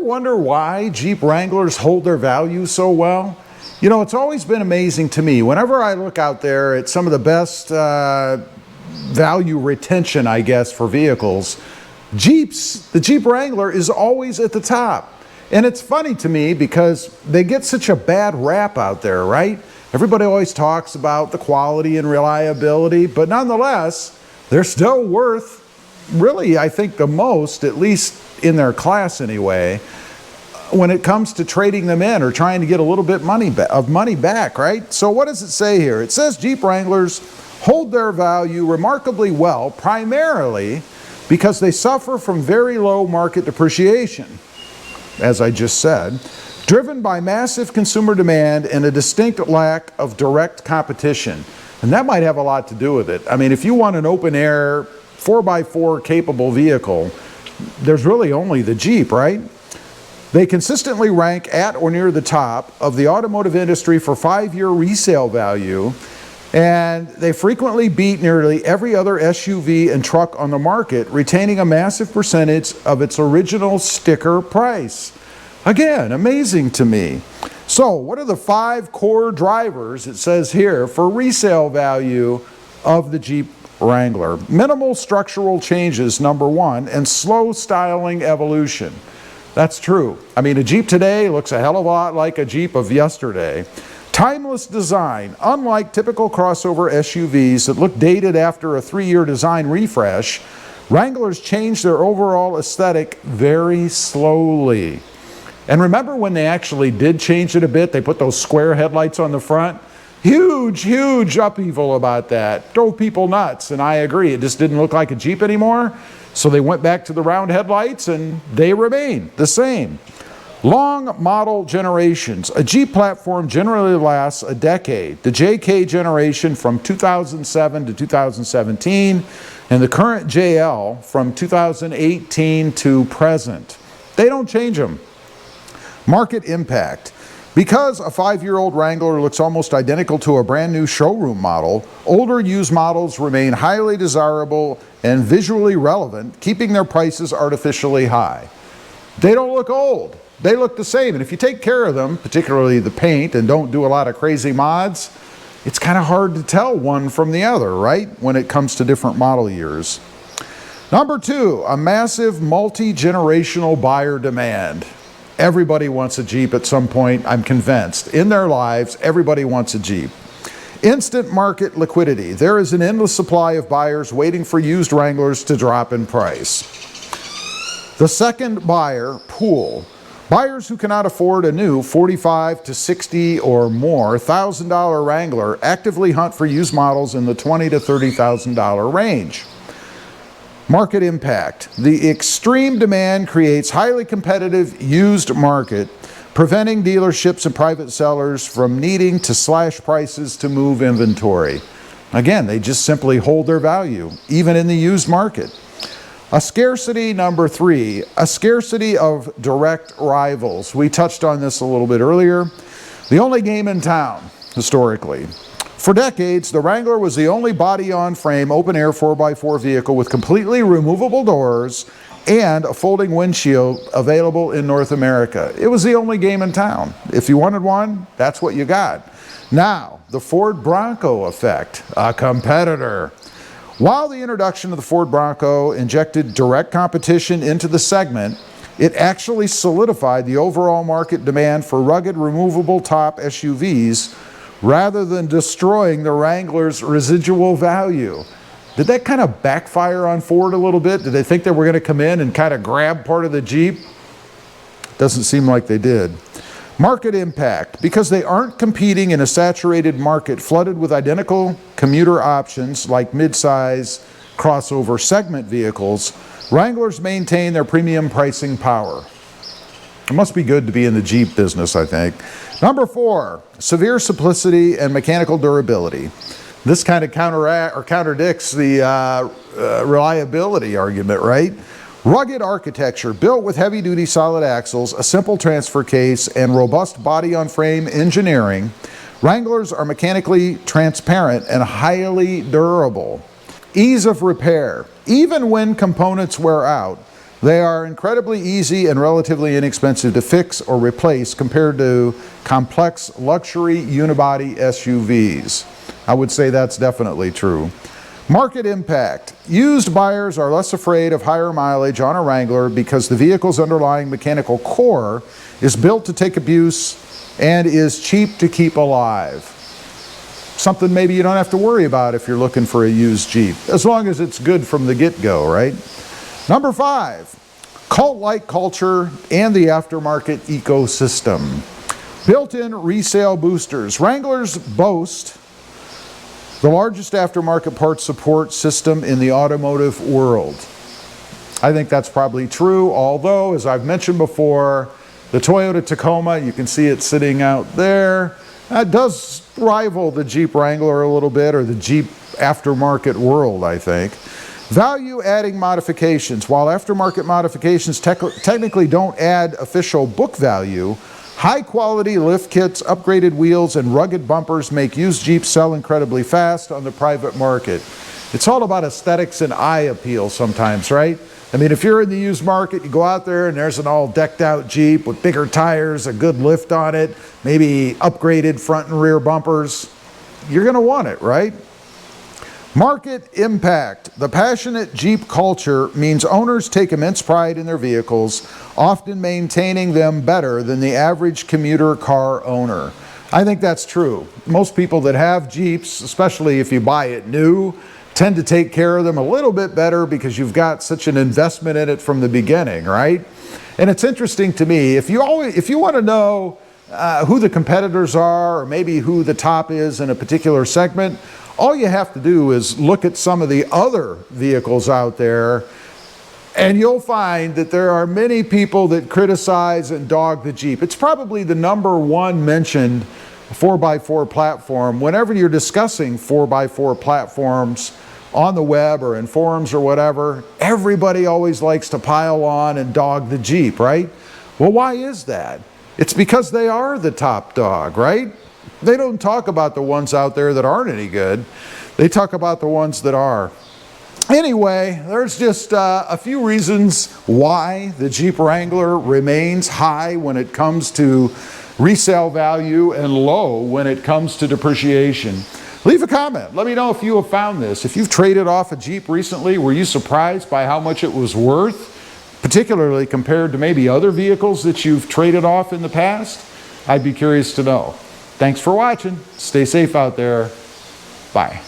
wonder why Jeep Wranglers hold their value so well? You know, it's always been amazing to me. Whenever I look out there at some of the best value retention, I guess, for vehicles, the Jeep Wrangler is always at the top. And it's funny to me because they get such a bad rap out there, right? Everybody always talks about the quality and reliability, but nonetheless, they're still worth, really, I think, the most, at least in their class anyway, when it comes to trading them in or trying to get a little bit of money back, right? So what does it say here? It says Jeep Wranglers hold their value remarkably well, primarily because they suffer from very low market depreciation, as I just said, driven by massive consumer demand and a distinct lack of direct competition. And that might have a lot to do with it. I mean, if you want an open air 4x4 capable vehicle, there's really only the Jeep, right? They consistently rank at or near the top of the automotive industry for 5-year resale value, and they frequently beat nearly every other SUV and truck on the market, retaining a massive percentage of its original sticker price. Again, amazing to me. So, what are the 5 core drivers, it says here, for resale value of the Jeep Wrangler? Minimal structural changes, number 1, and slow styling evolution. That's true. I mean, a Jeep today looks a hell of a lot like a Jeep of yesterday. Timeless design. Unlike typical crossover SUVs that look dated after a 3-year design refresh, Wranglers change their overall aesthetic very slowly. And remember when they actually did change it a bit? They put those square headlights on the front. Huge, huge upheaval about that. Drove people nuts, and I agree. It just didn't look like a Jeep anymore. So they went back to the round headlights, and they remain the same. Long model generations. A Jeep platform generally lasts a decade. The JK generation from 2007 to 2017, and the current JL from 2018 to present. They don't change them. Market impact. Because a 5-year-old Wrangler looks almost identical to a brand new showroom model, older used models remain highly desirable and visually relevant, keeping their prices artificially high. They don't look old. They look the same. And if you take care of them, particularly the paint, and don't do a lot of crazy mods, it's kind of hard to tell one from the other, right? When it comes to different model years. Number 2, a massive multi-generational buyer demand. Everybody wants a Jeep at some point, I'm convinced. In their lives, everybody wants a Jeep. Instant market liquidity. There is an endless supply of buyers waiting for used Wranglers to drop in price. The second buyer pool. Buyers who cannot afford a new $45,000 to $60,000 or more $1,000 Wrangler actively hunt for used models in the $20,000 to $30,000 range. Market impact. The extreme demand creates highly competitive used market, preventing dealerships and private sellers from needing to slash prices to move inventory. Again, they just simply hold their value, even in the used market. A scarcity, number 3, a scarcity of direct rivals. We touched on this a little bit earlier. The only game in town, historically. For decades, the Wrangler was the only body-on-frame open-air 4x4 vehicle with completely removable doors and a folding windshield available in North America. It was the only game in town. If you wanted one, that's what you got. Now, the Ford Bronco effect, a competitor. While the introduction of the Ford Bronco injected direct competition into the segment, it actually solidified the overall market demand for rugged, removable top SUVs rather than destroying the Wrangler's residual value. Did that kind of backfire on Ford a little bit? Did they think they were going to come in and kind of grab part of the Jeep? Doesn't seem like they did. Market impact. Because they aren't competing in a saturated market flooded with identical commuter options like midsize crossover segment vehicles, Wranglers maintain their premium pricing power. It must be good to be in the Jeep business, I think. Number 4, severe simplicity and mechanical durability. This kind of contradicts the reliability argument, right? Rugged architecture, built with heavy-duty solid axles, a simple transfer case, and robust body-on-frame engineering, Wranglers are mechanically transparent and highly durable. Ease of repair. Even when components wear out, They are incredibly easy and relatively inexpensive to fix or replace compared to complex luxury unibody SUVs. I would say that's definitely true. Market impact. Used buyers are less afraid of higher mileage on a Wrangler because the vehicle's underlying mechanical core is built to take abuse and is cheap to keep alive. Something maybe you don't have to worry about if you're looking for a used Jeep, as long as it's good from the get-go, right? Number 5, cult-like culture and the aftermarket ecosystem. Built-in resale boosters. Wranglers boast the largest aftermarket parts support system in the automotive world. I think that's probably true, although, as I've mentioned before, the Toyota Tacoma, you can see it sitting out there, does rival the Jeep Wrangler a little bit, or the Jeep aftermarket world, I think. Value-adding modifications. While aftermarket modifications technically don't add official book value, high-quality lift kits, upgraded wheels, and rugged bumpers make used Jeeps sell incredibly fast on the private market. It's all about aesthetics and eye appeal sometimes, right? I mean, if you're in the used market, you go out there and there's an all decked out Jeep with bigger tires, a good lift on it, maybe upgraded front and rear bumpers, you're going to want it, right? Market impact. The passionate Jeep culture means owners take immense pride in their vehicles, often maintaining them better than the average commuter car owner. I think that's true. Most people that have Jeeps, especially if you buy it new, tend to take care of them a little bit better because you've got such an investment in it from the beginning, right? And it's interesting to me, if you want to know who the competitors are, or maybe who the top is in a particular segment, all you have to do is look at some of the other vehicles out there, and you'll find that there are many people that criticize and dog the Jeep. It's probably the #1 mentioned 4x4 platform. Whenever you're discussing 4x4 platforms on the web or in forums or whatever, everybody always likes to pile on and dog the Jeep, right? Well, why is that? It's because they are the top dog, right? They don't talk about the ones out there that aren't any good. They talk about the ones that are. Anyway, there's just a few reasons why the Jeep Wrangler remains high when it comes to resale value and low when it comes to depreciation. Leave a comment. Let me know if you have found this. If you've traded off a Jeep recently, were you surprised by how much it was worth, particularly compared to maybe other vehicles that you've traded off in the past? I'd be curious to know. Thanks for watching. Stay safe out there. Bye.